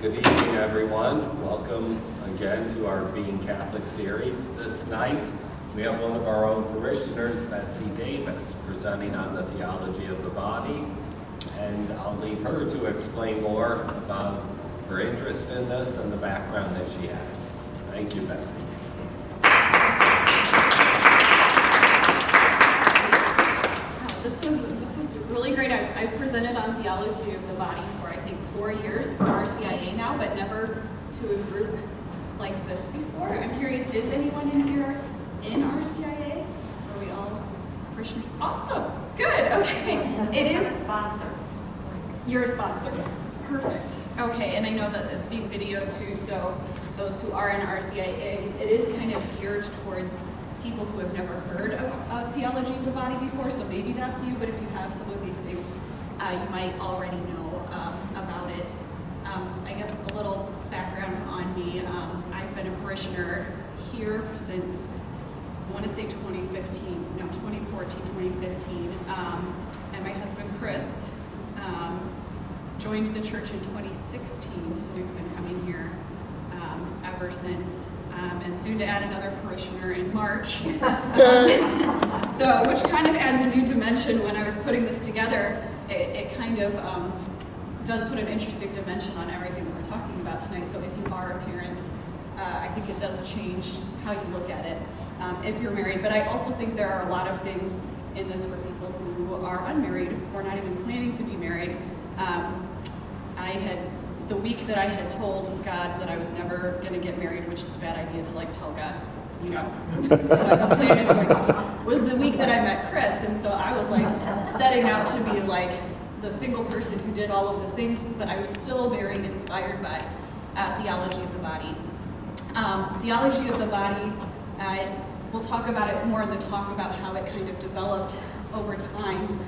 Good evening, everyone. Welcome again to our Being Catholic series. This night, we have one of our own parishioners, Betsy Davis, presenting on the theology of the body. And I'll leave her to explain more about her interest in this and the background that she has. Thank you, Betsy. This is really great. I've presented on theology of the body for, I think, 4 years for RCIA now, but never to a group like this before. I'm curious, is anyone in here in RCIA? Are we all parishioners? Awesome. Good. Okay. It is a sponsor. You're a sponsor. Perfect. Okay, and I know that it's being videoed too, so those who are in RCIA, it is kind of geared towards people who have never heard of theology of the body before, so maybe that's you, but if you have some of these things, you might already know about it. I guess a little background on me. I've been a parishioner here since, I want to say 2014, 2015. And my husband, Chris, joined the church in 2016, so we've been coming here ever since. And soon to add another parishioner in March. So, which kind of adds a new dimension. When I was putting this together, it kind of does put an interesting dimension on everything that we're talking about tonight. So if you are a parent, I think it does change how you look at it if you're married. But I also think there are a lot of things in this for people who are unmarried or not even planning to be married. The week that I had told God that I was never going to get married, which is a bad idea to tell God, what the plan is going to be, was the week that I met Chris. And so I was setting out to be the single person who did all of the things, but I was still very inspired by theology of the body. Theology of the body, we'll talk about it more in the talk about how it kind of developed over time.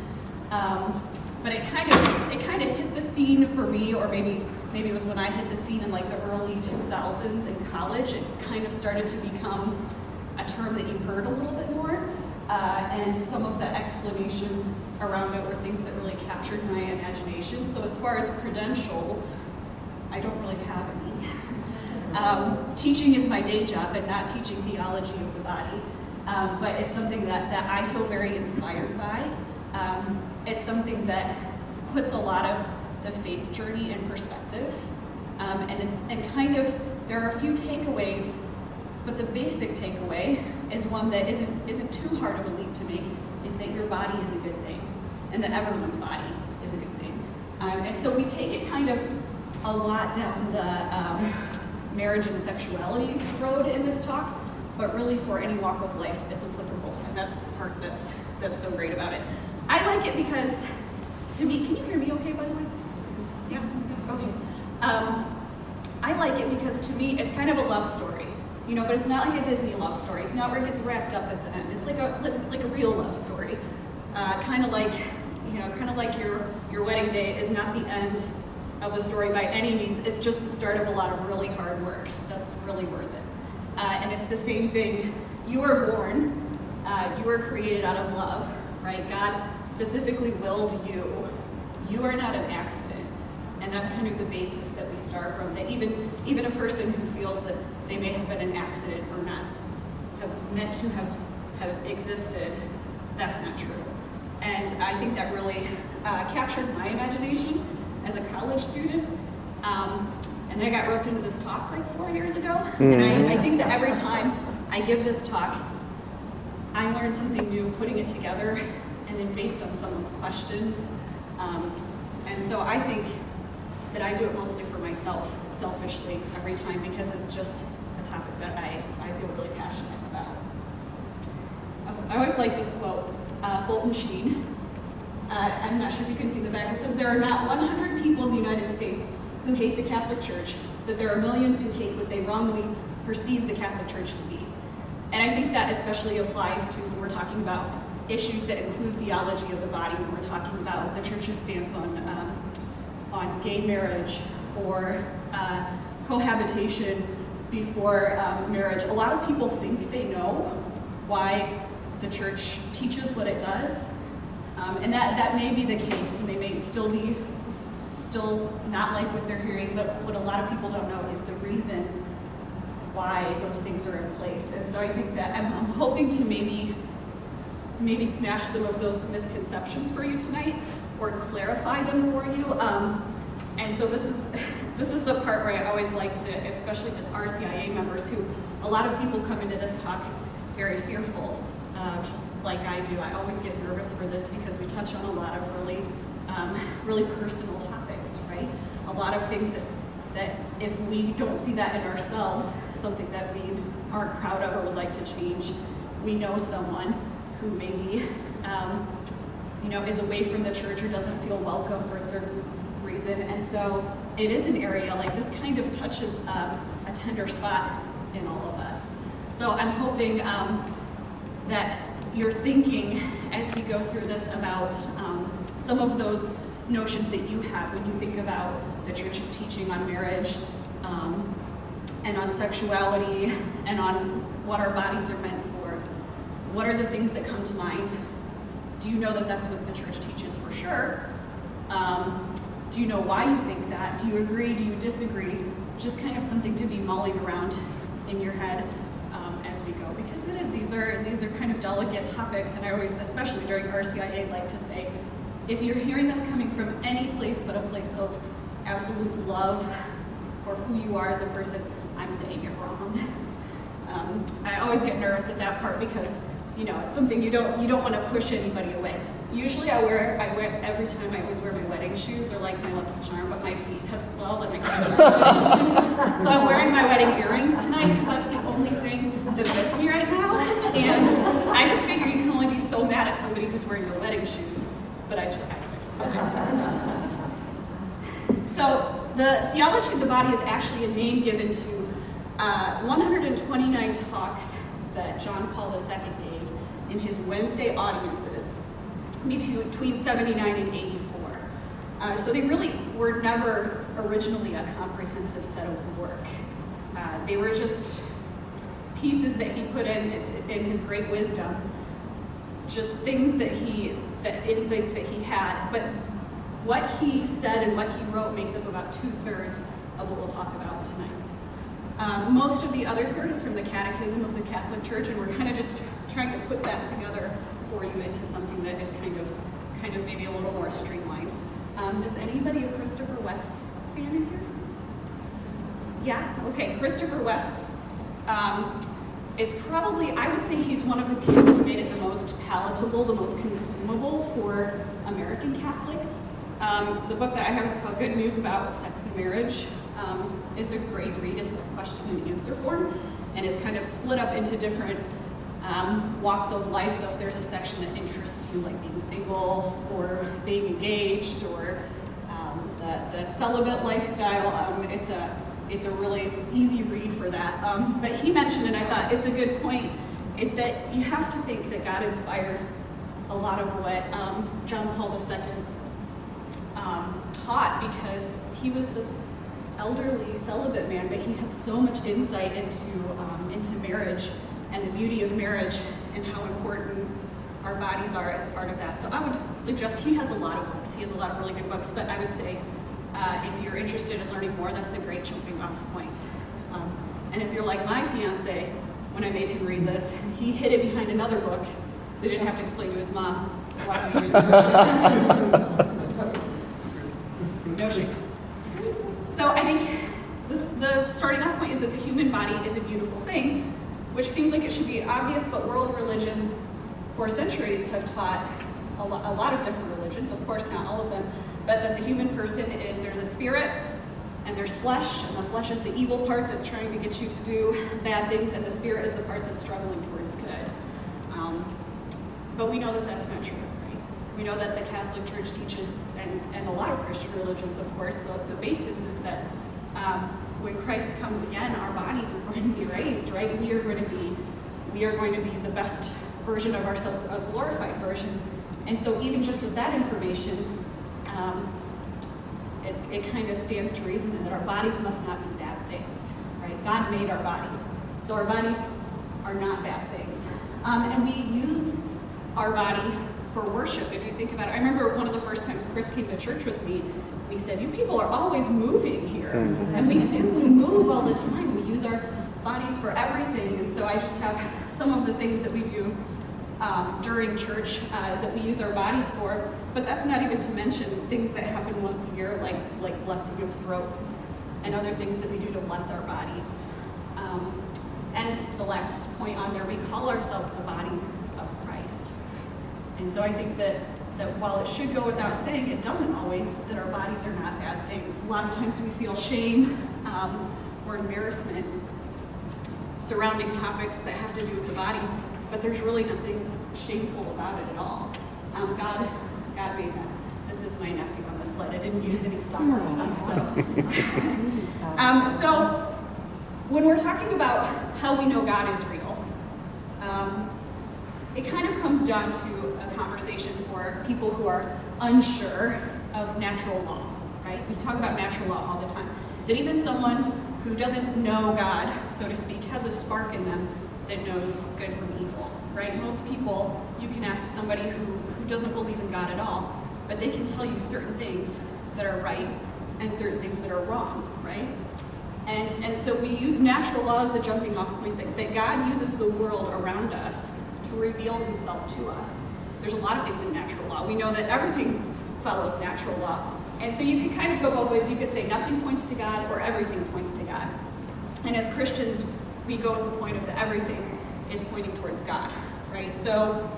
But it kind of hit the scene for me, or maybe it was when I hit the scene in the early 2000s in college. It kind of started to become a term that you heard a little bit more, and some of the explanations around it were things that really captured my imagination. So as far as credentials, I don't really have any. Teaching is my day job, and not teaching theology of the body, but it's something that I feel very inspired by. It's something that puts a lot of the faith journey in perspective, and kind of, there are a few takeaways, but the basic takeaway is one that isn't too hard of a leap to make, is that your body is a good thing, and that everyone's body is a good thing. And so we take it kind of a lot down the marriage and sexuality road in this talk, but really for any walk of life, it's applicable, and that's the part that's so great about it. I like it because, to me, can you hear me okay, by the way? Yeah, okay. I like it because, to me, it's kind of a love story, but it's not like a Disney love story. It's not where it gets wrapped up at the end. It's like a real love story. Kind of like your wedding day is not the end of the story by any means. It's just the start of a lot of really hard work that's really worth it. And it's the same thing. You were born, you were created out of love. Right? God specifically willed you. You are not an accident. And that's kind of the basis that we start from. That even a person who feels that they may have been an accident or not have meant to have existed, that's not true. And I think that really captured my imagination as a college student. And then I got roped into this talk 4 years ago. And I think that every time I give this talk, I learned something new putting it together, and then based on someone's questions. And so I think that I do it mostly for myself, selfishly, every time, because it's just a topic that I feel really passionate about. I always like this quote, Fulton Sheen. I'm not sure if you can see the back. It says, "There are not 100 people in the United States who hate the Catholic Church, but there are millions who hate what they wrongly perceive the Catholic Church to be." And I think that especially applies to when we're talking about issues that include theology of the body, when we're talking about the Church's stance on gay marriage or cohabitation before marriage. A lot of people think they know why the Church teaches what it does, and that may be the case, and they may still be still not like what they're hearing, but what a lot of people don't know is the reason why those things are in place. And so I think that I'm hoping to maybe smash some of those misconceptions for you tonight, or clarify them for you. And so this is the part where I always like to, especially if it's RCIA members, who a lot of people come into this talk very fearful, just like I do. I always get nervous for this because we touch on a lot of really personal topics, right? A lot of things that if we don't see that in ourselves, something that we aren't proud of or would like to change, we know someone who maybe is away from the church or doesn't feel welcome for a certain reason. And so it is an area like this kind of touches a tender spot in all of us. So I'm hoping that you're thinking as we go through this about some of those notions that you have when you think about the church's teaching on marriage and on sexuality and on what our bodies are meant for. What are the things that come to mind? Do you know that that's what the church teaches for sure? Do you know why you think that? Do you agree? Do you disagree? Just kind of something to be mulling around in your head as we go, because these are kind of delicate topics, and I always, especially during RCIA, like to say, if you're hearing this coming from any place but a place of absolute love for who you are as a person, I'm saying it wrong. I always get nervous at that part because it's something you don't want to push anybody away. Usually I wear every time I always wear my wedding shoes. They're like my lucky charm, but my feet have swelled and I can't wear shoes. So I'm wearing my wedding earrings tonight because that's the only thing that fits me right now. And I just figure you can only be so mad at somebody who's wearing your wedding shoes. But I don't. So the theology of the body is actually a name given to 129 talks that John Paul II gave in his Wednesday audiences between 79 and 84. So they really were never originally a comprehensive set of work. They were just pieces that he put in his great wisdom, just things that insights that he had. But what he said and what he wrote makes up about 2/3 of what we'll talk about tonight. Most of the other third is from the Catechism of the Catholic Church, and we're kind of just trying to put that together for you into something that is kind of maybe a little more streamlined. Is anybody a Christopher West fan in here? Yeah? Okay, Christopher West is probably, I would say he's one of the people who made it the most palatable, the most consumable for American Catholics. The book that I have is called Good News About Sex and Marriage. It's a great read. It's a question and answer form, and it's kind of split up into different walks of life. So if there's a section that interests you, like being single or being engaged or the celibate lifestyle, it's a really easy read for that. But he mentioned, and I thought it's a good point, is that you have to think that God inspired a lot of what John Paul II taught, because he was this elderly celibate man, but he had so much insight into marriage and the beauty of marriage and how important our bodies are as part of that. So I would suggest he has a lot of books. He has a lot of really good books, but I would say if you're interested in learning more, that's a great jumping off point. And if you're like my fiance, when I made him read this, he hid it behind another book, so he didn't have to explain to his mom why he read this. No shame. So I think the starting off point is that the human body is a beautiful thing, which seems like it should be obvious, but world religions for centuries have taught, a lot of different religions, of course not all of them, but that the human person there's a spirit and there's flesh, and the flesh is the evil part that's trying to get you to do bad things, and the spirit is the part that's struggling towards good. But we know that that's not true, right? We know that the Catholic Church teaches, and a lot of Christian religions, of course, the basis is that when Christ comes again, our bodies are going to be raised, right? We are going to be the best version of ourselves, a glorified version. And so even just with that information, it kind of stands to reason that our bodies must not be bad things, right? God made our bodies, so our bodies are not bad things. And we use our body for worship, if you think about it. I remember one of the first times Chris came to church with me, And he said, you people are always moving here. And we move all the time. We use our bodies for everything. And so I just have some of the things that we do during church that we use our bodies for. But that's not even to mention things that happen once a year, like blessing of throats and other things that we do to bless our bodies. And the last point on there, we call ourselves the body of Christ. And so I think that while it should go without saying, it doesn't always, that our bodies are not bad things. A lot of times we feel shame or embarrassment surrounding topics that have to do with the body, but there's really nothing shameful about it at all. God made that. This is my nephew on the slide. I didn't use any stuff on this, so when we're talking about how we know God is real, it kind of comes down to a conversation for people who are unsure of natural law, right? We talk about natural law all the time. That even someone who doesn't know God, so to speak, has a spark in them that knows good from evil, right? Most people, you can ask somebody who doesn't believe in God at all, but they can tell you certain things that are right and certain things that are wrong, right? And so we use natural law as the jumping off point, that God uses the world around us to reveal himself to us. There's a lot of things in natural law. We know that everything follows natural law. And so you can kind of go both ways. You could say nothing points to God or everything points to God. And as Christians, we go with the point of that everything is pointing towards God, right? So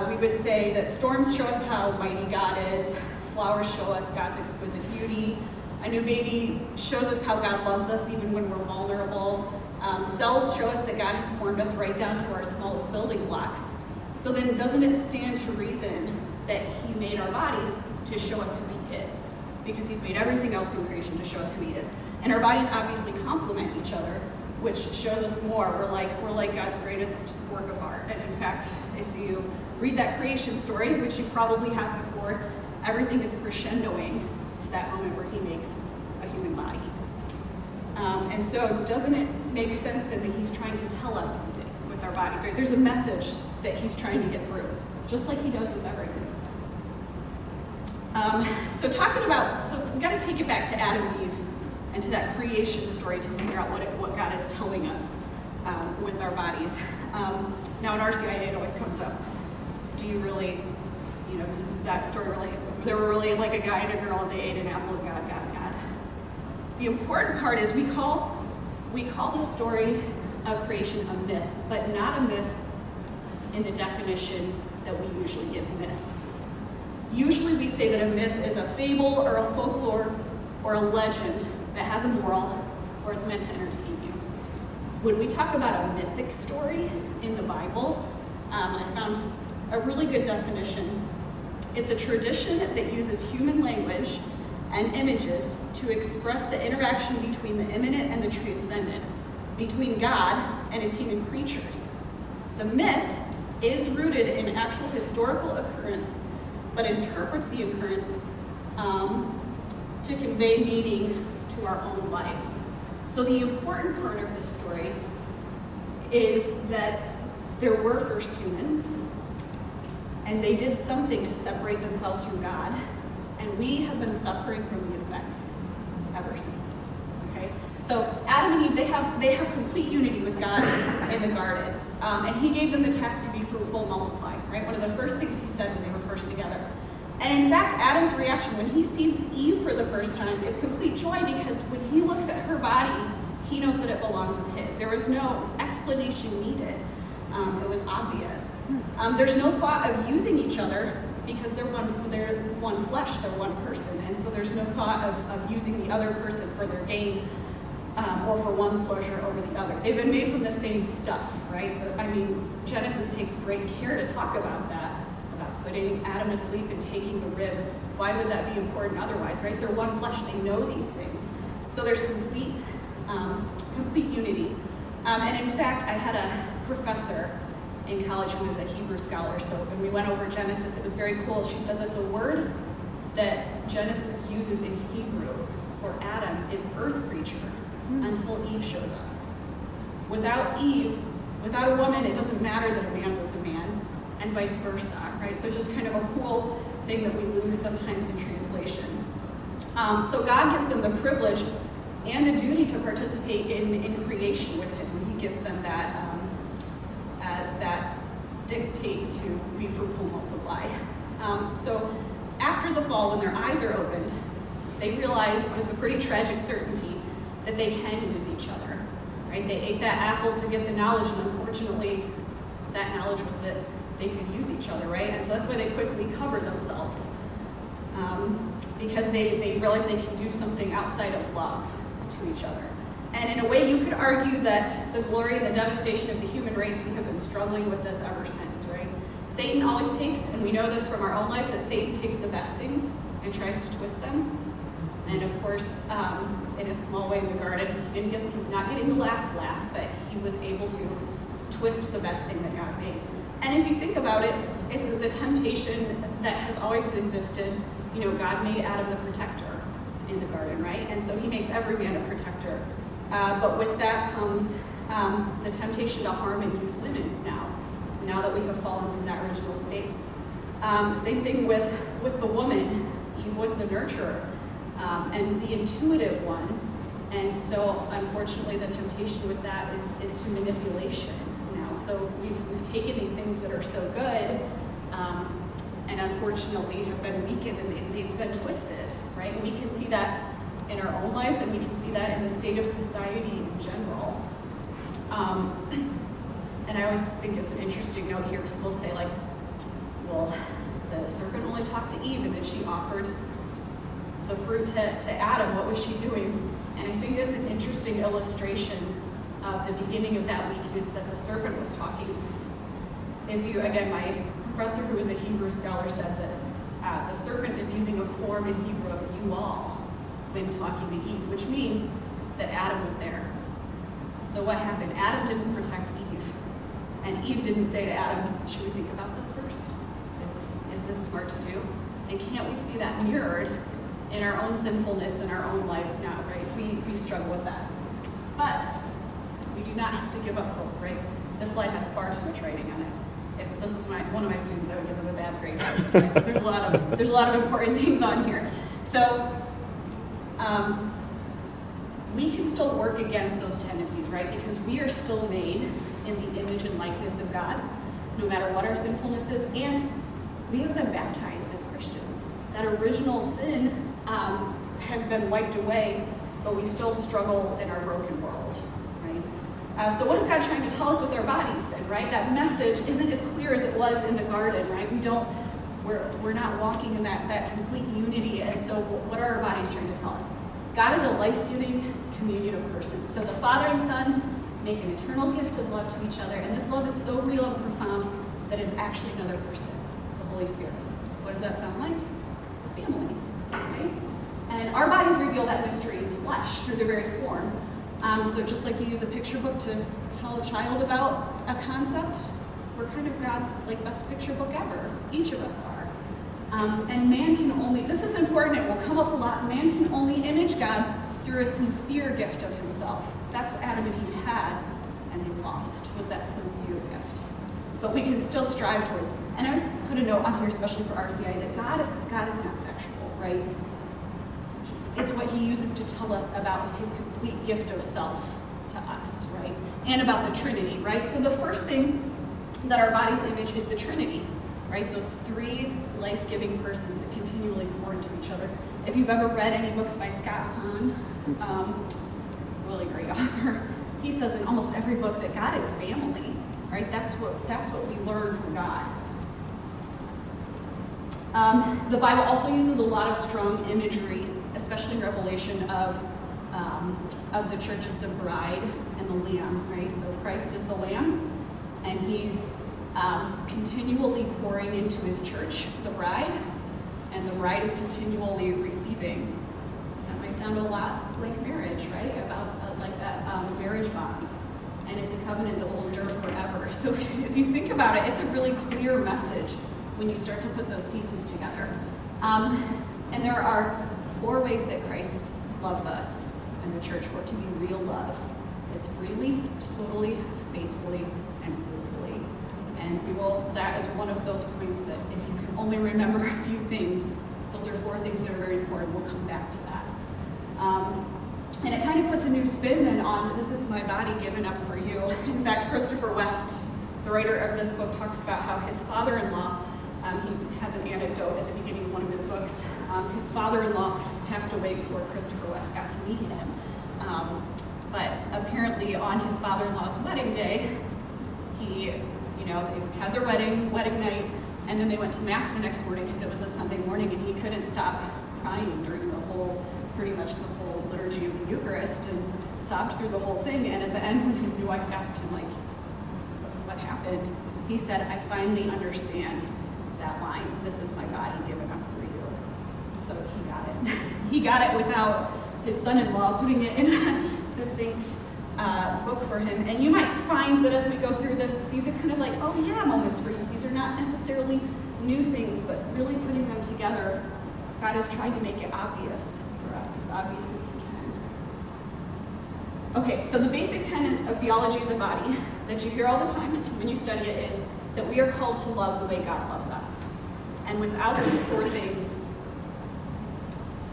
we would say that storms show us how mighty God is. Flowers show us God's exquisite beauty. A new baby shows us how God loves us even when we're vulnerable. Cells show us that God has formed us right down to our smallest building blocks. So then doesn't it stand to reason that he made our bodies to show us who he is? Because he's made everything else in creation to show us who he is. And our bodies obviously complement each other, which shows us more. We're like God's greatest work of art. And in fact, if you read that creation story, which you probably have before, everything is crescendoing to that moment where he makes a human body. And so doesn't it make sense then that he's trying to tell us something with our bodies, right? There's a message that he's trying to get through, just like he does with everything. So we got to take it back to Adam and Eve and to that creation story to figure out what God is telling us with our bodies. Now in RCIA it always comes up. Do you really, that story really, there were really like a guy and a girl and they ate an apple and God. The important part is we call the story of creation a myth, but not a myth in the definition that we usually give myth. Usually we say that a myth is a fable or a folklore or a legend that has a moral or it's meant to entertain you. When we talk about a mythic story in the Bible, I found a really good definition. It's a tradition that uses human language and images to express the interaction between the immanent and the transcendent, between God and his human creatures. The myth is rooted in actual historical occurrence, but interprets the occurrence to convey meaning to our own lives. So the important part of this story is that there were first humans, and they did something to separate themselves from God, and we have been suffering from the effects ever since. Okay, so Adam and Eve, they have complete unity with God in the garden, and he gave them the task to be fruitful, multiply. Right, one of the first things he said when they were first together. And in fact, Adam's reaction when he sees Eve for the first time is complete joy, because when he looks at her body, he knows that it belongs with his. There was no explanation needed. It was obvious. There's no thought of using each other because they're one flesh, they're one person. And so there's no thought of using the other person for their gain or for one's pleasure over the other. They've been made from the same stuff, right? I mean, Genesis takes great care to talk about that, about putting Adam to sleep and taking the rib. Why would that be important otherwise, right? They're one flesh, they know these things. So there's complete unity. And in fact, I had a professor in college who was a Hebrew scholar, so when we went over Genesis, it was very cool. She said that the word that Genesis uses in Hebrew for Adam is earth creature until Eve shows up. Without Eve, without a woman, it doesn't matter that a man was a man, and vice versa, right? So just kind of a cool thing that we lose sometimes in translation. So God gives them the privilege and the duty to participate in creation with him. He gives them that dictate to be fruitful, multiply. So after the fall, when their eyes are opened, they realize with a pretty tragic certainty that they can use each other. Right? They ate that apple to get the knowledge, and unfortunately, that knowledge was that they could use each other, right? And so that's why they quickly cover themselves, because they realize they can do something outside of love to each other. And in a way, you could argue that the glory and the devastation of the human race, we have been struggling with this ever since, right? Satan always takes, and we know this from our own lives, that Satan takes the best things and tries to twist them. And of course, in a small way in the garden, he's not getting the last laugh, but he was able to twist the best thing that God made. And if you think about it, it's the temptation that has always existed. You know, God made Adam the protector in the garden, right? And so he makes every man a protector. But with that comes the temptation to harm and use women now that we have fallen from that original state. Same thing with the woman. Eve was the nurturer and the intuitive one. And so, unfortunately, the temptation with that is to manipulation now. So we've taken these things that are so good and unfortunately have been weakened and they've been twisted, right? And we can see that in our own lives, and we can see that in the state of society in general. And I always think it's an interesting note here. People say, like, well, the serpent only talked to Eve, and then she offered the fruit to Adam. What was she doing? And I think it's an interesting illustration of the beginning of that weakness that the serpent was talking. Again, my professor, who was a Hebrew scholar, said that the serpent is using a form in Hebrew of you all when talking to Eve, which means that Adam was there. So what happened? Adam didn't protect Eve, and Eve didn't say to Adam, should we think about this first? Is this smart to do? And can't we see that mirrored in our own sinfulness in our own lives now, right? We struggle with that. But we do not have to give up hope, right? This slide has far too much writing on it. If this was one of my students, I would give them a bad grade. But there's a lot of important things on here. So we can still work against those tendencies, right? Because we are still made in the image and likeness of God, no matter what our sinfulness is, and we have been baptized as Christians. That original sin has been wiped away, but we still struggle in our broken world, right? So what is God trying to tell us with our bodies then, right? That message isn't as clear as it was in the garden, right? We're not walking in that complete unity, and so what are our bodies trying to tell us? God is a life-giving communion of persons. So the Father and Son make an eternal gift of love to each other, and this love is so real and profound that it's actually another person, the Holy Spirit. What does that sound like? A family, right? And our bodies reveal that mystery in flesh through their very form. So just like you use a picture book to tell a child about a concept, we're kind of God's best picture book ever. Each of us are. And man can only, this is important, it will come up a lot, man can only image God through a sincere gift of himself. That's what Adam and Eve had, and they lost, was that sincere gift. But we can still strive towards it. And I always put a note on here, especially for RCI, that God is not sexual, right? It's what he uses to tell us about his complete gift of self to us, right? And about the Trinity, right? So the first thing that our bodies image is the Trinity, right? Those three life-giving persons that continually pour into each other. If you've ever read any books by Scott Hahn, really great author, he says in almost every book that God is family, right? That's what we learn from God. The Bible also uses a lot of strong imagery, especially in Revelation, of the church as the bride and the lamb, right? So Christ is the lamb, and he's continually pouring into his church, the bride, and the bride is continually receiving. That might sound a lot like marriage, right? About like that marriage bond. And it's a covenant that will endure forever. So if you think about it, it's a really clear message when you start to put those pieces together. And there are 4 ways that Christ loves us and the church for it to be real love. It's freely, totally, faithfully, and fruitfully. And that is one of those points that if you can only remember a few things, those are are 4 things that are very important. We'll come back to that. And it kind of puts a new spin then on, this is my body given up for you. In fact, Christopher West, the writer of this book, talks about how his father-in-law, he has an anecdote at the beginning of one of his books. His father-in-law passed away before Christopher West got to meet him. But apparently on his father-in-law's wedding day, they had their wedding night, and then they went to Mass the next morning because it was a Sunday morning, and he couldn't stop crying during pretty much the whole liturgy of the Eucharist, and sobbed through the whole thing. And at the end, when his new wife asked him, like, what happened, he said, I finally understand that line, this is my body given up for you. So he got it. He got it without his son-in-law putting it in a succinct book for him. And you might find that as we go through this, these are kind of like, oh yeah, moments for you. These are not necessarily new things, but really putting them together. God has tried to make it obvious for us, as obvious as he can. Okay, so the basic tenets of theology of the body that you hear all the time when you study it is that we are called to love the way God loves us. And without these 4 things,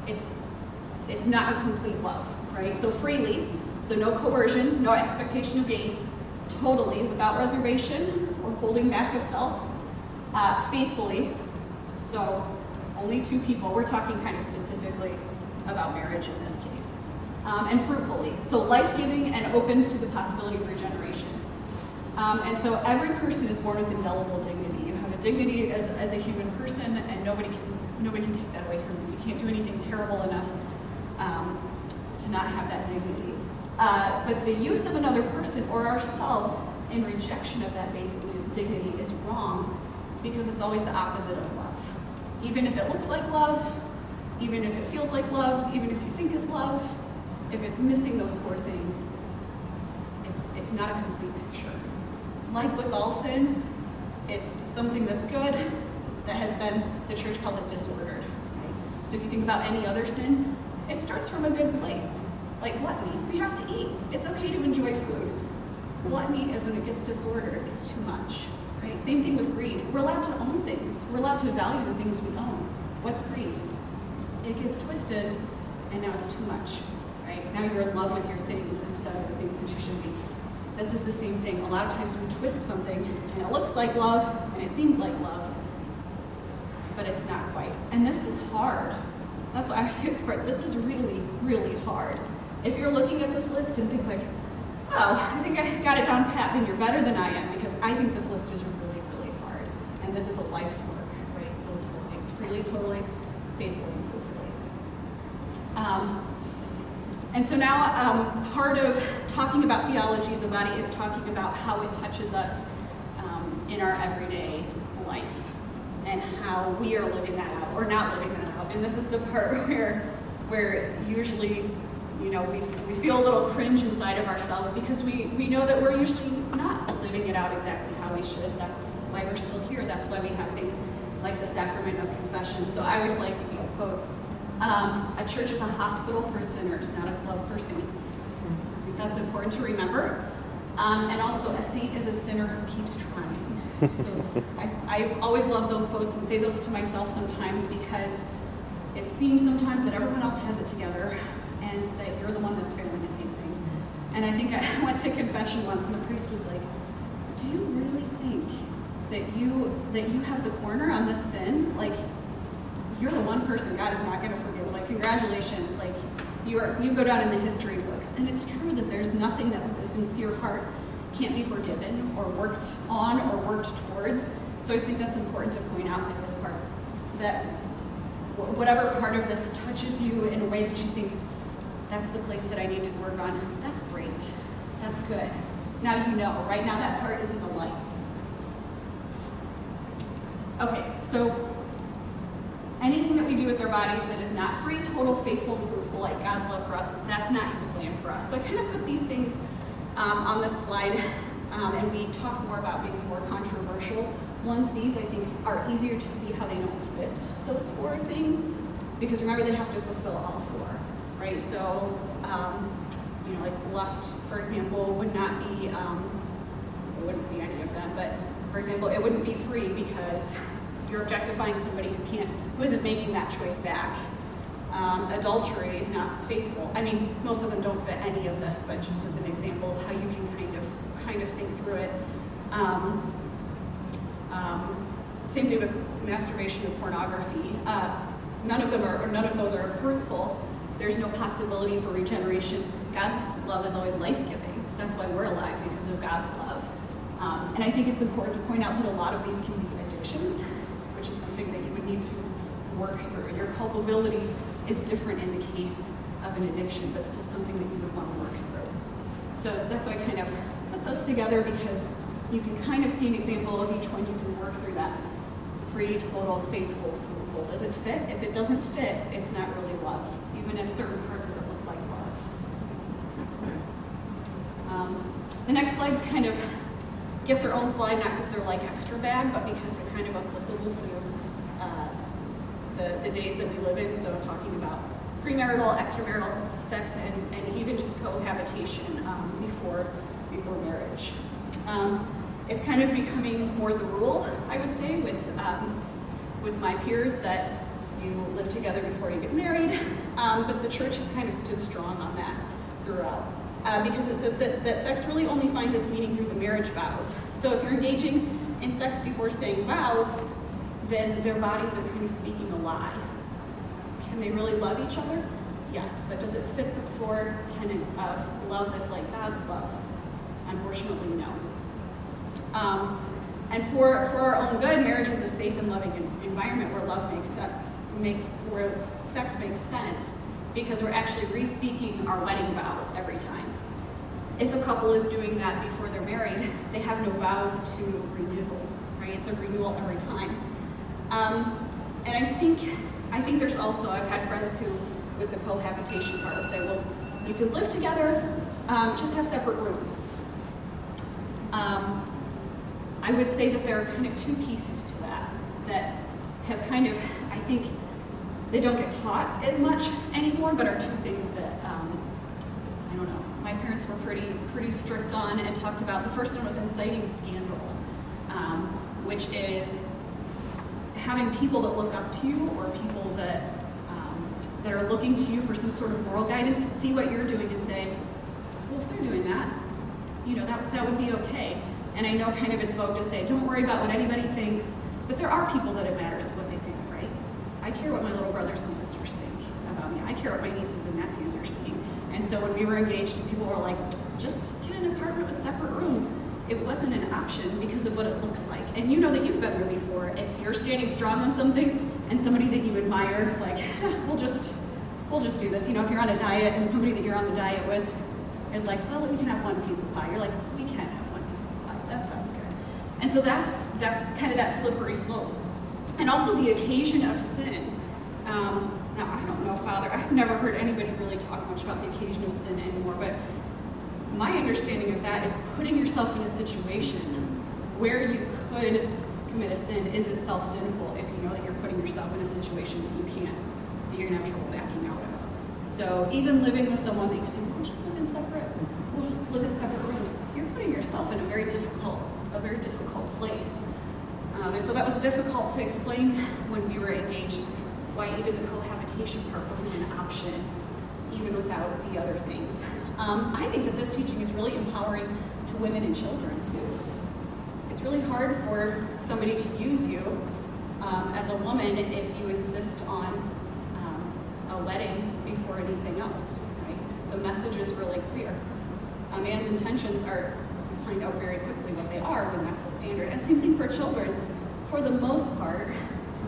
it's not a complete love, right? So freely, so no coercion, no expectation of gain, totally, without reservation or holding back of self, faithfully, so only 2 people, we're talking kind of specifically about marriage in this case, and fruitfully, so life-giving and open to the possibility of regeneration. And so every person is born with indelible dignity. You have a dignity as a human person, and nobody can take that away from you. You can't do anything terrible enough to not have that dignity. But the use of another person or ourselves in rejection of that basic dignity is wrong, because it's always the opposite of love. Even if it looks like love, even if it feels like love, even if you think it's love, if it's missing those 4 things, it's not a complete picture. Like with all sin, it's something that's good that has been, the church calls it disordered. Right? So if you think about any other sin, it starts from a good place. Like gluttony, we have to eat. It's okay to enjoy food. Gluttony is when it gets disordered, it's too much. Right? Same thing with greed. We're allowed to own things. We're allowed to value the things we own. What's greed? It gets twisted, and now it's too much. Right? Now you're in love with your things instead of the things that you should be. This is the same thing. A lot of times we twist something, and it looks like love, and it seems like love, but it's not quite. And this is hard. That's why I say this part. This is really, really hard. If you're looking at this list and think like, oh, I think I got it down pat, then you're better than I am, because I think this list is really, really hard. And this is a life's work, right? Those 4 things. Freely, totally, faithfully, and fruitfully. And so now part of talking about theology of the body is talking about how it touches us in our everyday life and how we are living that out or not living that out. And this is the part where usually, we feel a little cringe inside of ourselves because we know that we're usually not living it out exactly how we should. That's why we're still here. That's why we have things like the Sacrament of Confession. So I always like these quotes. A church is a hospital for sinners, not a club for saints. I think that's important to remember. And also, a saint is a sinner who keeps trying. So I've always loved those quotes and say those to myself sometimes because it seems sometimes that everyone else has it together and that you're the one that's failing at these things. And I think I went to confession once and the priest was like, do you really think that you have the corner on this sin? Like, you're the one person God is not going to forgive. Like, congratulations. Like, you go down in the history books. And it's true that there's nothing that with a sincere heart can't be forgiven or worked on or worked towards. So I just think that's important to point out in this part, that whatever part of this touches you in a way that you think, that's the place that I need to work on, that's great. That's good. Now you know. Right now that part is in the light. Okay, so anything that we do with our bodies that is not free, total, faithful, and fruitful like God's love for us, that's not his plan for us. So I kind of put these things on this slide, and we talk more about maybe more controversial ones. These, I think, are easier to see how they don't fit those 4 things, because remember, they have to fulfill all 4, right? So, like lust, for example, would not be, it wouldn't be any of them, but for example, it wouldn't be free because You're objectifying somebody who isn't making that choice back. Adultery is not faithful. I mean, most of them don't fit any of this, but just as an example of how you can kind of think through it. Same thing with masturbation and pornography. None of those are fruitful. There's no possibility for regeneration. God's love is always life-giving. That's why we're alive, because of God's love. And I think it's important to point out that a lot of these can be addictions, which is something that you would need to work through. Your culpability is different in the case of an addiction, but still something that you would want to work through. So that's why I kind of put those together, because you can kind of see an example of each one. You can work through that. Free, total, faithful, fruitful. Does it fit? If it doesn't fit, it's not really love, even if certain parts of it look like love. The next slides kind of get their own slide, not because they're like extra bad, but because they're kind of applicable to the days that we live in. So talking about premarital, extramarital sex, and even just cohabitation before marriage. It's kind of becoming more the rule, I would say, with my peers, that you live together before you get married, but the church has kind of stood strong on that throughout, because it says that sex really only finds its meaning through the marriage vows. So if you're engaging in sex before saying vows, then their bodies are kind of speaking a lie. Can they really love each other? Yes, but does it fit the 4 tenets of love that's like God's love? Unfortunately, no. And for our own good, marriage is a safe and loving environment where love where sex makes sense, because we're actually re-speaking our wedding vows every time. If a couple is doing that before they're married, they have no vows to renew, right? It's a renewal every time. And I think there's also, I've had friends who, with the cohabitation part, will say, well, you can live together, just have separate rooms. I would say that there are kind of 2 pieces to that have kind of, I think, they don't get taught as much anymore, but are 2 things that, I don't know, my parents were pretty strict on and talked about. The first one was inciting scandal, which is having people that look up to you, or people that are looking to you for some sort of moral guidance, see what you're doing and say, well, if they're doing that, you know, that would be okay. And I know kind of it's vogue to say, don't worry about what anybody thinks, but there are people that it matters what they think, right? I care what my little brothers and sisters think about me. I care what my nieces and nephews are seeing. And so when we were engaged and people were like, just get an apartment with separate rooms, it wasn't an option because of what it looks like. And you know that you've been there before. If you're standing strong on something and somebody that you admire is like, we'll just do this. You know, if you're on a diet and somebody that you're on the diet with is like, well, we can have one piece of pie. You're like, we can't have one piece of pie. That sounds good. And so that's kind of that slippery slope. And also the occasion of sin. Now, I don't know, Father, I've never heard anybody really talk much about the occasion of sin anymore, but my understanding of that is putting yourself in a situation where you could commit a sin is itself sinful if you know that you're putting yourself in a situation that you can't, that you're going to have trouble backing out of. So even living with someone that you say, we'll just live in separate rooms, you're putting yourself in a very difficult place. And so that was difficult to explain when we were engaged, why even the cohabitation part wasn't an option, even without the other things. I think that this teaching is really empowering to women and children too. It's really hard for somebody to use you as a woman if you insist on a wedding before anything else, right? The message is really clear. A man's intentions are, you find out very quickly what they are when that's the standard. And same thing for children. For the most part,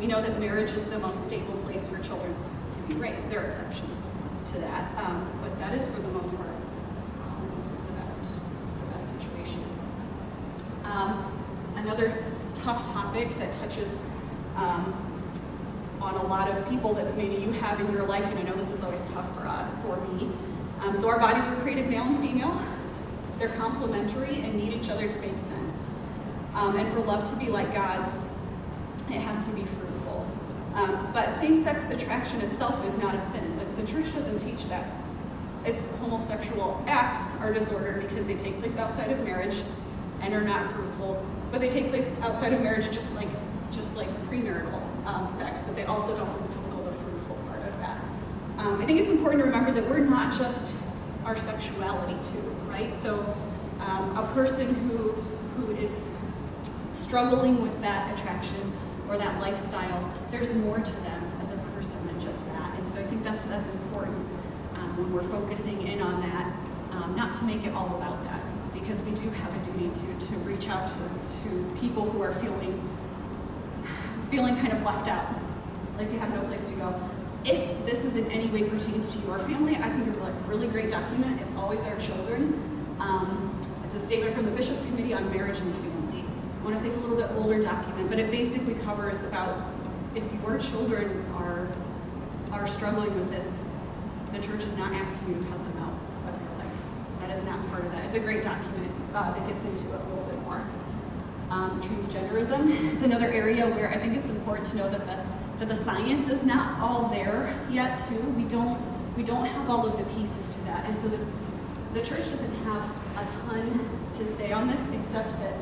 we know that marriage is the most stable place for children to be raised. There are exceptions to that, but that is for the most part the best situation. Another tough topic that touches on a lot of people that maybe you have in your life, and I know this is always tough for me. So our bodies were created male and female. They're complementary and need each other to make sense. And for love to be like God's, it has to be fruitful. But same-sex attraction itself is not a sin. The church doesn't teach that. It's homosexual acts are disordered because they take place outside of marriage and are not fruitful, but they take place outside of marriage just like just like premarital sex, but they also don't fulfill the fruitful part of that. I think it's important to remember that we're not just our sexuality too, right? So a person who is struggling with that attraction or that lifestyle, there's more to them as a person than just that. And so I think that's important when we're focusing in on that, not to make it all about that, because we do have a duty to reach out to people who are feeling kind of left out, like they have no place to go. If this is in any way pertains to your family, I think a really great document is Always Our Children. It's a statement from the Bishop's Committee on Marriage and Family. I want to say it's a little bit older document, but it basically covers about if your children are struggling with this, the church is not asking you to cut them out of your life. That is not part of that. It's a great document that gets into it a little bit more. Transgenderism is another area where I think it's important to know that the science is not all there yet too. We don't have all of the pieces to that, and so the church doesn't have a ton to say on this, except that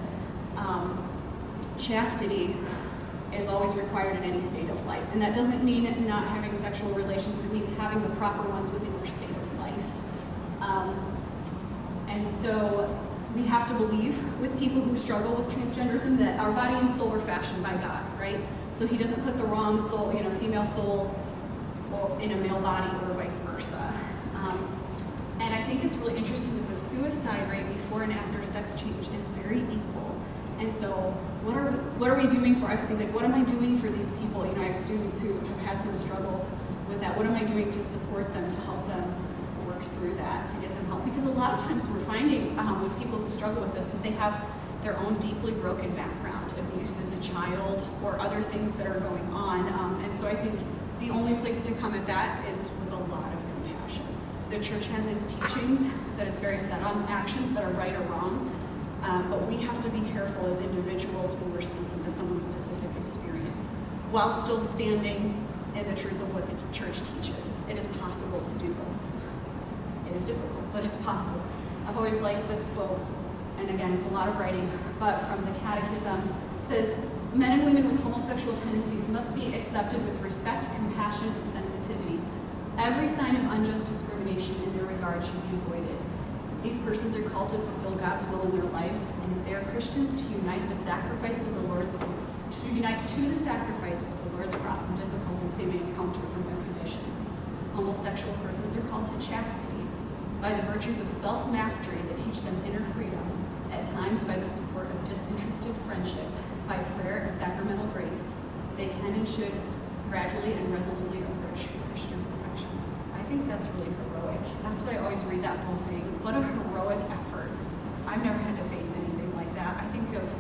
chastity is always required in any state of life, and that doesn't mean not having sexual relations. It means having the proper ones within your state of life, and so we have to believe with people who struggle with transgenderism that our body and soul were fashioned by God, right? So he doesn't put the wrong soul, female soul in a male body or vice versa. And I think it's really interesting that the suicide rate before and after sex change is very equal. And so what are we doing for, I was thinking, what am I doing for these people? I have students who have had some struggles with that. What am I doing to support them, to help them work through that, to get them help? Because a lot of times we're finding with people who struggle with this that they have their own deeply broken background, abuse as a child, or other things that are going on. And so I think the only place to come at that is with a lot of compassion. The church has its teachings that it's very set on actions that are right or wrong, but we have to be careful as individuals when we're speaking to someone's specific experience, while still standing in the truth of what the church teaches. It is possible to do both. It is difficult, but it's possible. I've always liked this quote, and again, it's a lot of writing, but from the Catechism. It says, men and women with homosexual tendencies must be accepted with respect, compassion, and sensitivity. Every sign of unjust discrimination in their regard should be avoided. These persons are called to fulfill God's will in their lives, and if they are Christians, to unite to the sacrifice of the Lord's cross the difficulties they may encounter from their condition. Homosexual persons are called to chastity by the virtues of self-mastery that teach them inner freedom, at times by the support of disinterested friendship, by prayer and sacramental grace. They can and should gradually and resolutely approach Christian perfection. I think that's really heroic. That's why I always read that whole thing. What a heroic effort. I've never had to face anything like that. I think of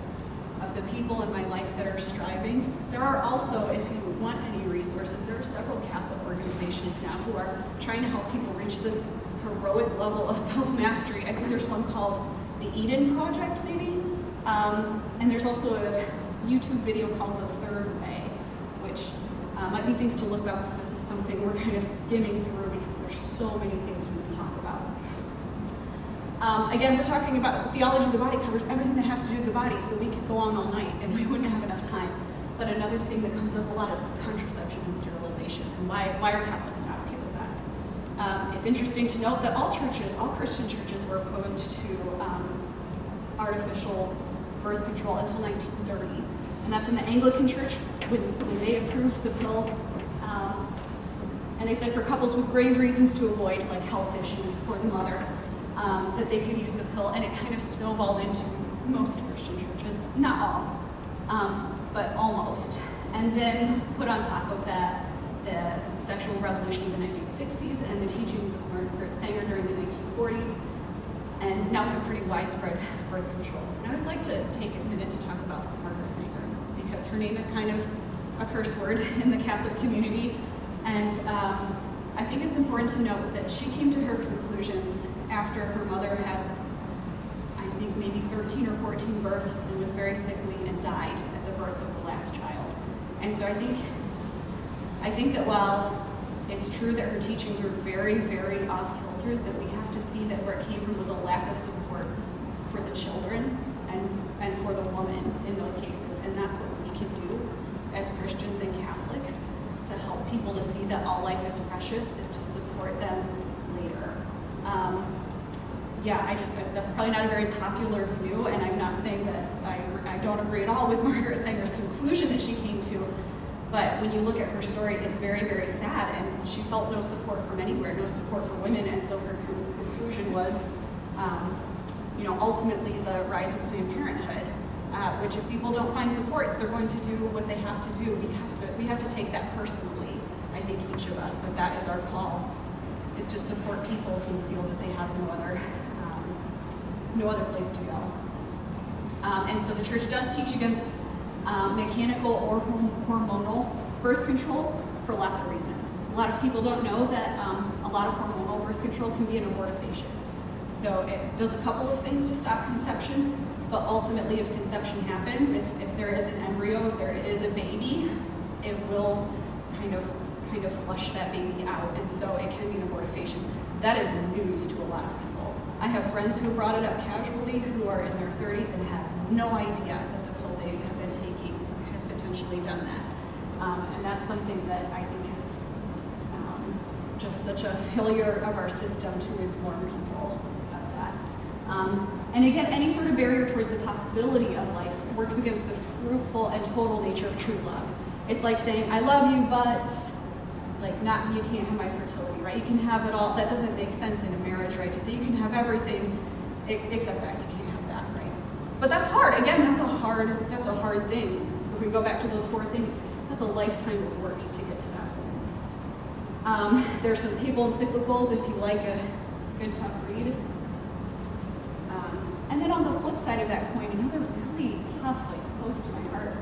the people in my life that are striving. There are also, if you want any resources, there are several Catholic organizations now who are trying to help people reach this heroic level of self-mastery. I think there's one called the Eden Project, maybe? And there's also a YouTube video called The Third Way, which might be things to look up if this is something we're kind of skimming through, because there's so many things we can talk about. Again, we're talking about theology of the body covers everything that has to do with the body, so we could go on all night and we wouldn't have enough time. But another thing that comes up a lot is contraception and sterilization, and why are Catholics not okay with that? It's interesting to note that all Christian churches were opposed to artificial birth control until 1930. And that's when the Anglican Church, when they approved the pill, and they said for couples with grave reasons to avoid, like health issues for the mother, that they could use the pill, and it kind of snowballed into most Christian churches, not all, but almost. And then put on top of that the sexual revolution of the 1960s and the teachings of Margaret Sanger during the 1940s, and now we have pretty widespread birth control. And I always like to take a minute to talk about Margaret Sanger, because her name is kind of a curse word in the Catholic community, and I think it's important to note that she came to her conclusions after her mother had, I think, maybe 13 or 14 births and was very sickly and died at the birth of the last child. And so I think that while it's true that her teachings were very, very off-kilter, that we have to see that where it came from was a lack of support for the children and for the woman in those cases. And that's what we can do as Christians and Catholics to help people to see that all life is precious, is to support them later. That's probably not a very popular view, and I'm not saying that I don't agree at all with Margaret Sanger's conclusion that she came to, but when you look at her story, it's very, very sad, and she felt no support from anywhere, no support for women, and so her conclusion was, ultimately the rise of Planned Parenthood, which if people don't find support, they're going to do what they have to do. We have to take that personally. I think each of us, that is our call, is to support people who feel that they have no other place to go. And so the church does teach against mechanical or hormonal birth control for lots of reasons. A lot of people don't know that a lot of hormonal birth control can be an abortifacient. So it does a couple of things to stop conception, but ultimately if conception happens, if there is an embryo, if there is a baby, it will kind of flush that baby out, and so it can be an abortifacient. That is news to a lot of people. I have friends who brought it up casually who are in their 30s and have no idea that the pill they have been taking has potentially done that. And that's something that I think is just such a failure of our system to inform people of that. And again, any sort of barrier towards the possibility of life works against the fruitful and total nature of true love. It's like saying, I love you, but you can't have my fertility, right? You can have it all. That doesn't make sense in a marriage, right? To say you can have everything except that you can't have that, right? But that's hard. Again, that's a hard thing. If we go back to those 4 things, that's a lifetime of work to get to that point. There's some papal encyclicals if you like a good tough read. And then on the flip side of that coin, another really tough, close to my heart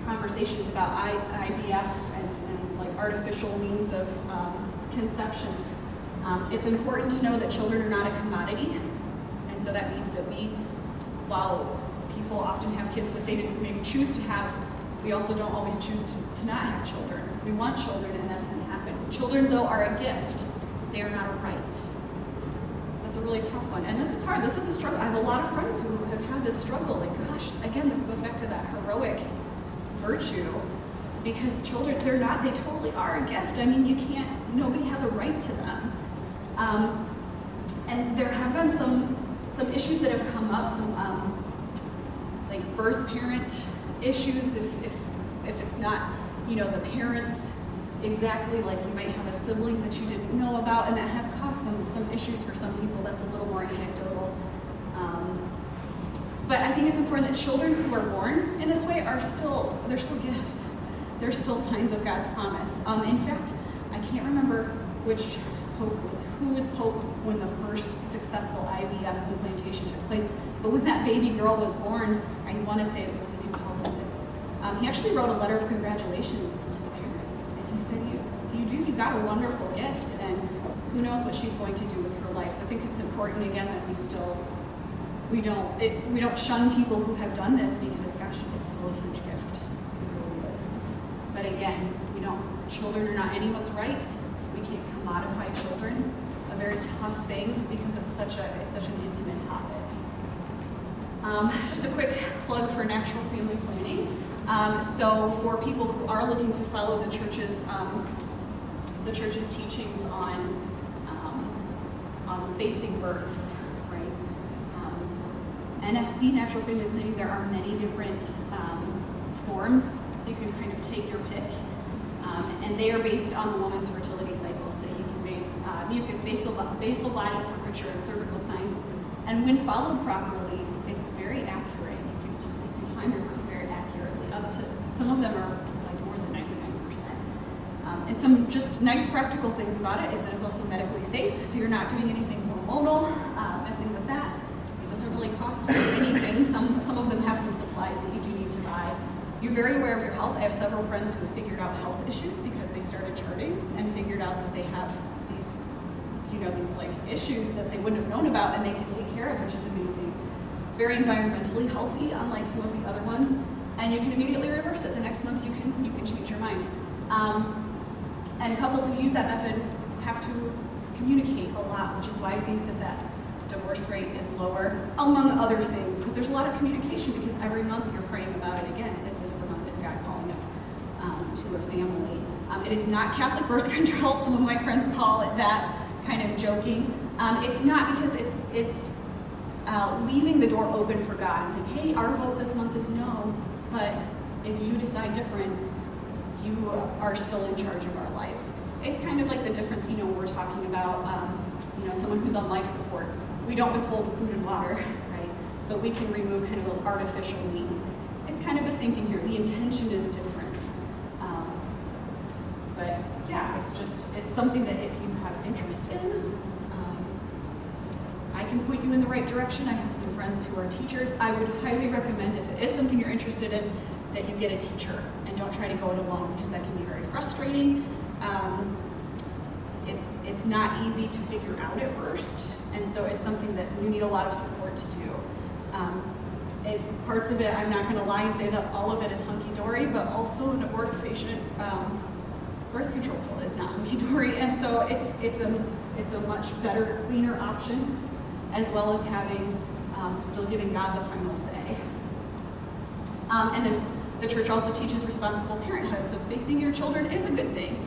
conversations about IVF and artificial means of conception. It's important to know that children are not a commodity, and so that means that while people often have kids that they didn't maybe choose to have, we also don't always choose to not have children. We want children, and that doesn't happen. Children, though, are a gift. They are not a right. That's a really tough one, and this is hard. This is a struggle. I have a lot of friends who have had this struggle. Gosh, again, this goes back to that heroic virtue, because children, they totally are a gift. I mean, nobody has a right to them. And there have been some issues that have come up, some birth parent issues, if it's not, the parents exactly, you might have a sibling that you didn't know about, and that has caused some issues for some people. That's a little more anecdotal. But I think it's important that children who are born in this way they're still gifts. They're still signs of God's promise. In fact, I can't remember who was Pope when the first successful IVF implantation took place, but when that baby girl was born, I want to say it was maybe Paul VI, he actually wrote a letter of congratulations to the parents, and he said, you got a wonderful gift, and who knows what she's going to do with her life. So I think it's important, again, that we don't shun people who have done this, because gosh, it's still a huge gift. It really is. But again, children are not anyone's right. We can't commodify children. A very tough thing, because it's such an intimate topic. Just a quick plug for natural family planning. So for people who are looking to follow the church's teachings on spacing births, right? NFP, natural family planning, there are many different forms, so you can kind of take your pick. And they are based on the woman's fertility cycle. So you can base mucus, basal body temperature, and cervical signs. And when followed properly, it's very accurate. You can time your births very accurately. Some of them are more than 99%. And some just nice practical things about it is that it's also medically safe. So you're not doing anything hormonal, messing with that. It doesn't really cost you anything. Some of them have some supplies that you do need to buy. You're very aware of your health. I have several friends who have figured out health issues because they started charting and figured out that they have these issues that they wouldn't have known about, and they can take care of, which is amazing. It's very environmentally healthy, unlike some of the other ones, and you can immediately reverse it. The next month you can change your mind. And couples who use that method have to communicate a lot, which is why I think that divorce rate is lower, among other things. But there's a lot of communication because every month you're praying about it again. Is this the month? Is God calling us to a family? It is not Catholic birth control. Some of my friends call it that, kind of joking. It's not, because it's leaving the door open for God and saying, hey, our vote this month is no, but if you decide different, you are still in charge of our lives. It's kind of like the difference, when we're talking about, someone who's on life support. We don't withhold food and water, right? But we can remove kind of those artificial means. It's kind of the same thing here. The intention is different. But yeah, it's something that if you have interest in, I can point you in the right direction. I have some friends who are teachers. I would highly recommend, if it is something you're interested in, that you get a teacher and don't try to go it alone, because that can be very frustrating. It's not easy to figure out at first, and so it's something that you need a lot of support to do. Parts of it, I'm not going to lie and say that all of it is hunky-dory, but also an abortifacient birth control pill is not hunky-dory, and so it's a much better, cleaner option, as well as having still giving God the final say. And then the church also teaches responsible parenthood, so spacing your children is a good thing.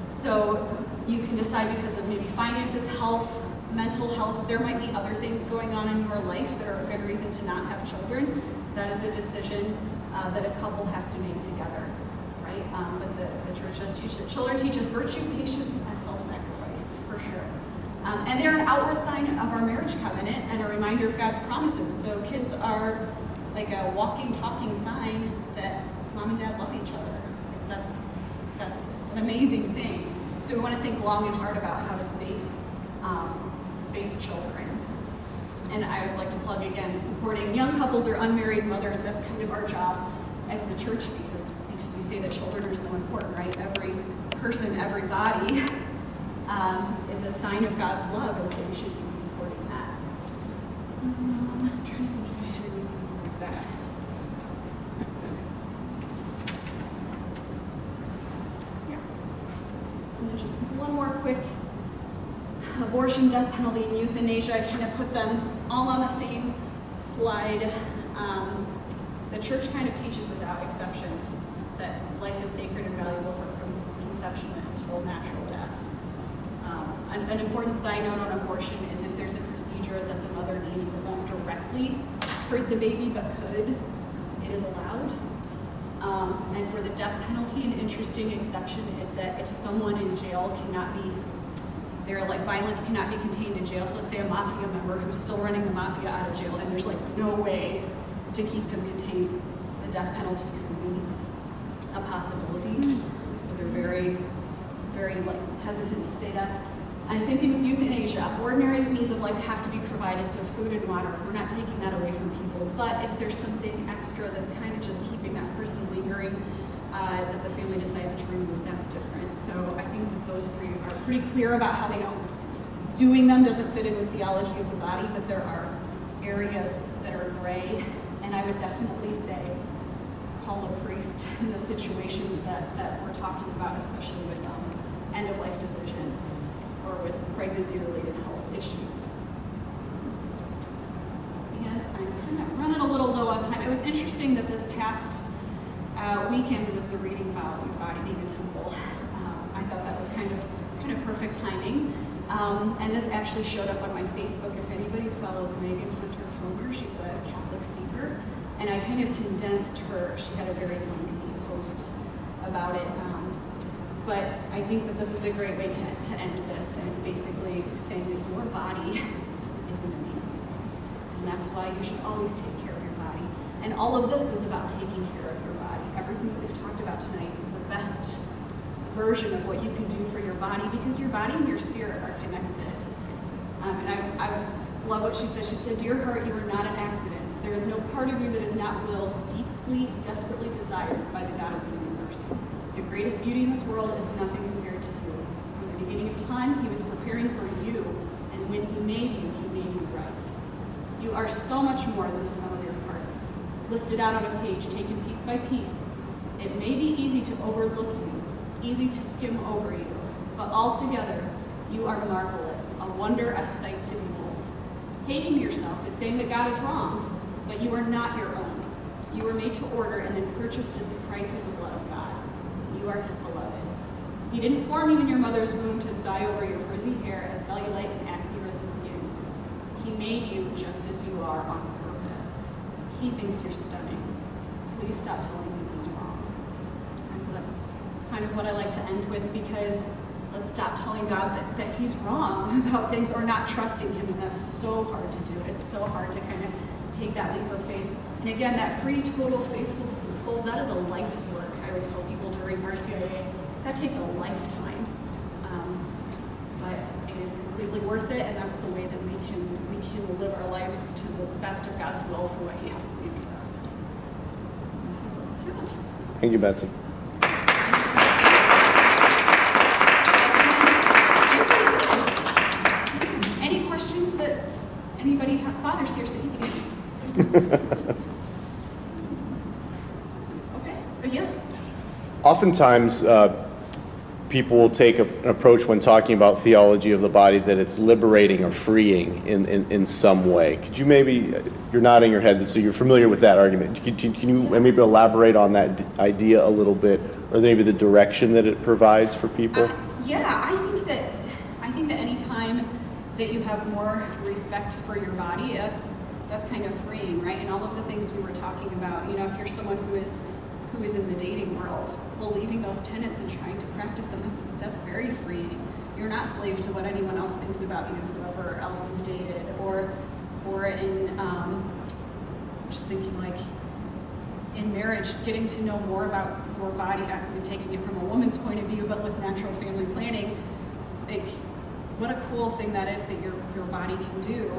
So you can decide, because of maybe finances, health, mental health, there might be other things going on in your life that are a good reason to not have children. That is a decision that a couple has to make together, right? But the church does teach that children teach us virtue, patience, and self-sacrifice, for sure. And they're an outward sign of our marriage covenant and a reminder of God's promises. So kids are like a walking, talking sign that mom and dad love each other. That's an amazing thing. So we want to think long and hard about how to space children. And I always like to plug again, supporting young couples or unmarried mothers. That's kind of our job as the church, because we say that children are so important, right? Every person, every body is a sign of God's love, and so we should be supporting that. I'm trying to think if I had anything like that. Yeah. And then just one more quick. Abortion, death penalty, and euthanasia. I kind of put them all on the same slide. The church kind of teaches without exception that life is sacred and valuable from conception until natural death. An important side note on abortion is if there's a procedure that the mother needs that won't directly hurt the baby but could, it is allowed. And for the death penalty, an interesting exception is that if someone in jail cannot be, violence cannot be contained in jail. So let's say a mafia member who's still running the mafia out of jail, and there's no way to keep him contained, the death penalty could be a possibility. But they're very, very hesitant to say that. And same thing with euthanasia. Ordinary means of life have to be provided, so food and water. We're not taking that away from people. But if there's something extra that's kind of just keeping that person lingering, that the family decides to remove, that's different. So I think that those three are pretty clear about how they know doing them doesn't fit in with theology of the body, but there are areas that are gray, and I would definitely say call a priest in the situations that we're talking about, especially with end-of-life decisions or with pregnancy-related health issues. And I'm kind of running a little low on time. It was interesting that this past weekend was the reading about your body being a temple. I thought that was kind of perfect timing. And this actually showed up on my Facebook. If anybody follows Megan Hunter-Kilmer, she's a Catholic speaker, and I kind of condensed her. She had a very lengthy post about it. But I think that this is a great way to end this, and it's basically saying that your body is an amazing thing. And that's why you should always take care of your body. And all of this is about taking care of your body. Everything that we've talked about tonight is the best version of what you can do for your body, because your body and your spirit are connected. And I've loved what she said. She said, "Dear heart, you are not an accident. There is no part of you that is not willed, deeply, desperately desired by the God of the universe. The greatest beauty in this world is nothing compared to you. From the beginning of time, he was preparing for you, and when he made you right. You are so much more than the sum of your parts. Listed out on a page, taken piece by piece, it may be easy to overlook you, easy to skim over you, but altogether, You are marvelous, a wonder, a sight to behold. Hating yourself is saying that God is wrong, but you are not your own. You were made to order and then purchased at the price of the blood of God. You are his beloved. He didn't form you in your mother's womb to sigh over your frizzy hair and cellulite and acne-ridden skin. He made you just as you are on purpose. He thinks you're stunning. Please stop telling him he's wrong. And so that's kind of what I like to end with, because let's stop telling God that he's wrong about things or not trusting him. And that's so hard to do. It's so hard to kind of take that leap of faith. And again, that free, total, faithful, fruitful, that is a life's work. I always tell people during RCIA, that takes a lifetime. But it is completely worth it, and that's the way that we can live our lives to the best of God's will for what he has planned for us. And that is all I have. Thank you, Betsy. Any questions that anybody has? Father's here, so he can answer. Okay, but yeah. Oftentimes, people will take an approach when talking about theology of the body that it's liberating or freeing in some way. Could you maybe, you're nodding your head, so you're familiar with that argument. Can you maybe elaborate on that idea a little bit, or maybe the direction that it provides for people? Yeah, I think that any time that you have more respect for your body, that's kind of freeing, right? And all of the things we were talking about, you know, if you're someone who is in the dating world, believing those tenets and trying to practice them, that's very freeing. You're not slave to what anyone else thinks about you, whoever else you've dated, or in just thinking like in marriage, getting to know more about your body. I'm taking it from a woman's point of view, but with natural family planning, like what a cool thing that is that your body can do.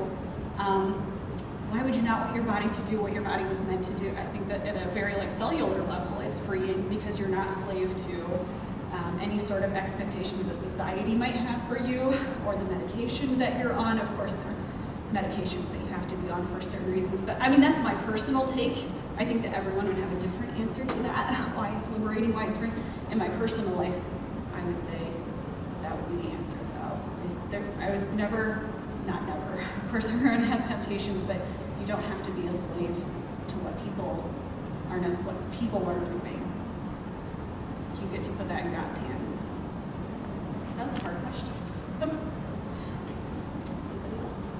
Why would you not want your body to do what your body was meant to do? I think that at a very cellular level, it's freeing, because you're not slave to any sort of expectations that society might have for you, or the medication that you're on. Of course, there are medications that you have to be on for certain reasons, but I mean, that's my personal take. I think that everyone would have a different answer to that, why it's liberating, why it's freeing. In my personal life, I would say that would be the answer, though. I was never, not never, of course everyone has temptations, but you don't have to be a slave to what people are doing. You get to put that in God's hands. That was a hard question. Anybody else?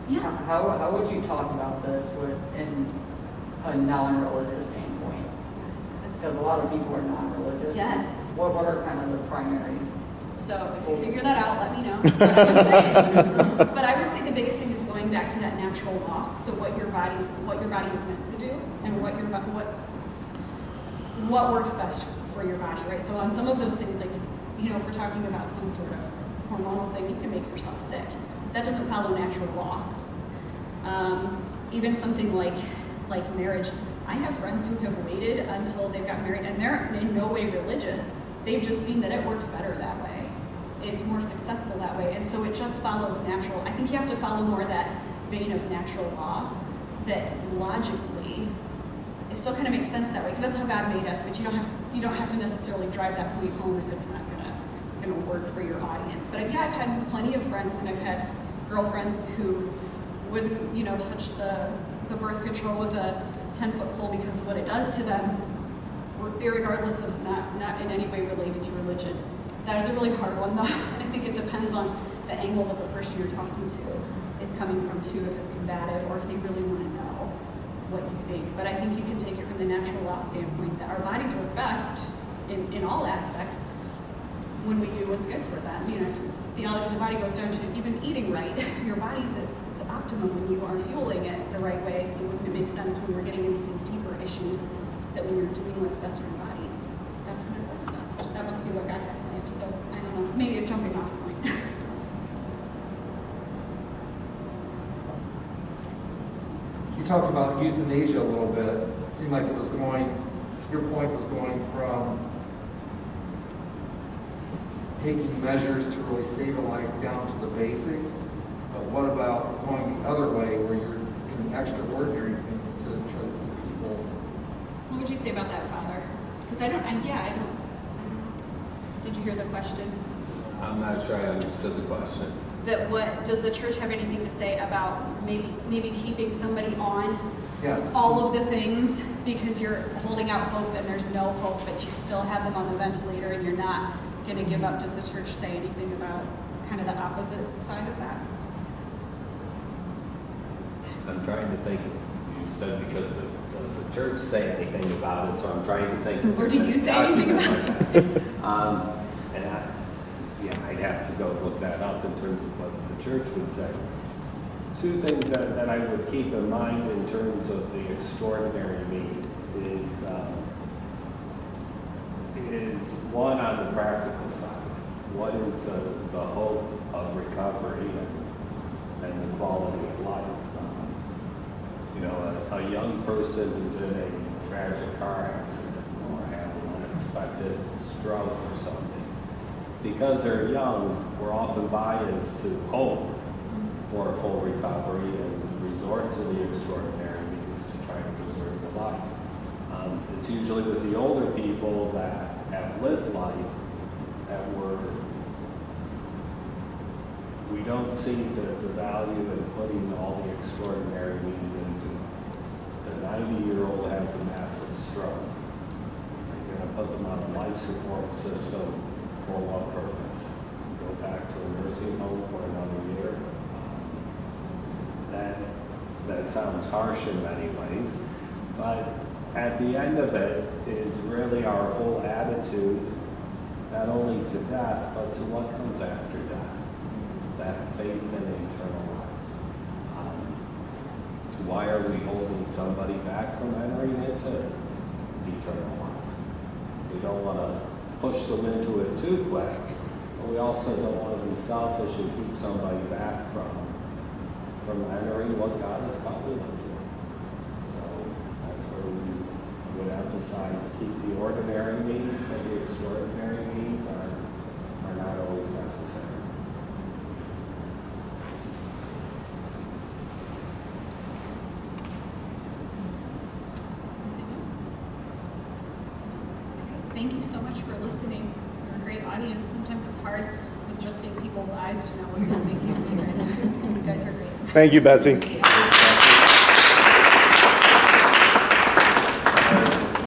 Yeah. How would you talk about this in a non-religious standpoint? Because a lot of people are non-religious. Yes. What are kind of the primary? So if you figure that out, let me know. But I would say the biggest thing is going back to that natural law. So what your body is meant to do, and what works best for your body, right? So on some of those things, like, you know, if we're talking about some sort of hormonal thing, you can make yourself sick. That doesn't follow natural law. Even something like marriage. I have friends who have waited until they've got married, and they're in no way religious. They've just seen that it works better that way. It's more successful that way. And so it just follows natural. I think you have to follow more that vein of natural law, that logically, it still kind of makes sense that way, because that's how God made us, but you don't have to necessarily drive that point home if it's not gonna work for your audience. But yeah, I've had plenty of friends, and I've had girlfriends who wouldn't, you know, touch the birth control with a 10-foot pole because of what it does to them, regardless of not in any way related to religion. That is a really hard one, though. I think it depends on the angle that the person you're talking to is coming from, too, if it's combative or if they really want to know what you think. But I think you can take it from the natural law standpoint that our bodies work best in all aspects when we do what's good for them. You know, theology of the body goes down to even eating right. Your body's at its optimum when you are fueling it the right way. So wouldn't it make sense when we're getting into these deeper issues that when you're doing what's best for your body, that's when it works best? That must be what God had planned. So I don't know, maybe a jumping off point. You talked about euthanasia a little bit. It seemed like it was your point was going from taking measures to really save a life down to the basics. But what about going the other way, where you're doing extraordinary things to try to keep people? What would you say about that, Father? Because I don't. hear the question? I'm not sure I understood the question. That what, does the church have anything to say about maybe keeping somebody on Yes. all of the things because you're holding out hope and there's no hope, but you still have them on the ventilator and you're not going to give up? Does the church say anything about kind of the opposite side of that? I'm trying to think, you said because does the church say anything about it, so I'm trying to think. if Or do there's you any say anything document about like that. And I'd have to go look that up in terms of what the church would say. Two things that I would keep in mind in terms of the extraordinary means is one on the practical side. What is the hope of recovery and the quality of life? A young person who's in a tragic car accident or has an unexpected stroke or something, because they're young, we're often biased to hope for a full recovery and resort to the extraordinary means to try to preserve the life. It's usually with the older people that have lived life that we don't see the value in putting all the extraordinary means into it. The 90-year-old has a massive stroke. You're going to put them on a life support system for what purpose? Go back to a nursing home for another year? That sounds harsh in many ways, but at the end of it is really our whole attitude, not only to death, but to what comes after death, that faith in eternal life. Why are we holding somebody back from entering into eternal life? We don't want to push them into it too quick, but we also don't want to be selfish and keep somebody back from entering what God has called them to. So that's where we would emphasize keep the ordinary means, but the extraordinary means are not always necessary. Anything else? Okay. Thank you so much for listening. You're a great audience. Sometimes it's hard with just seeing people's eyes to know what they're thinking. You guys are great. Thank you, Betsy.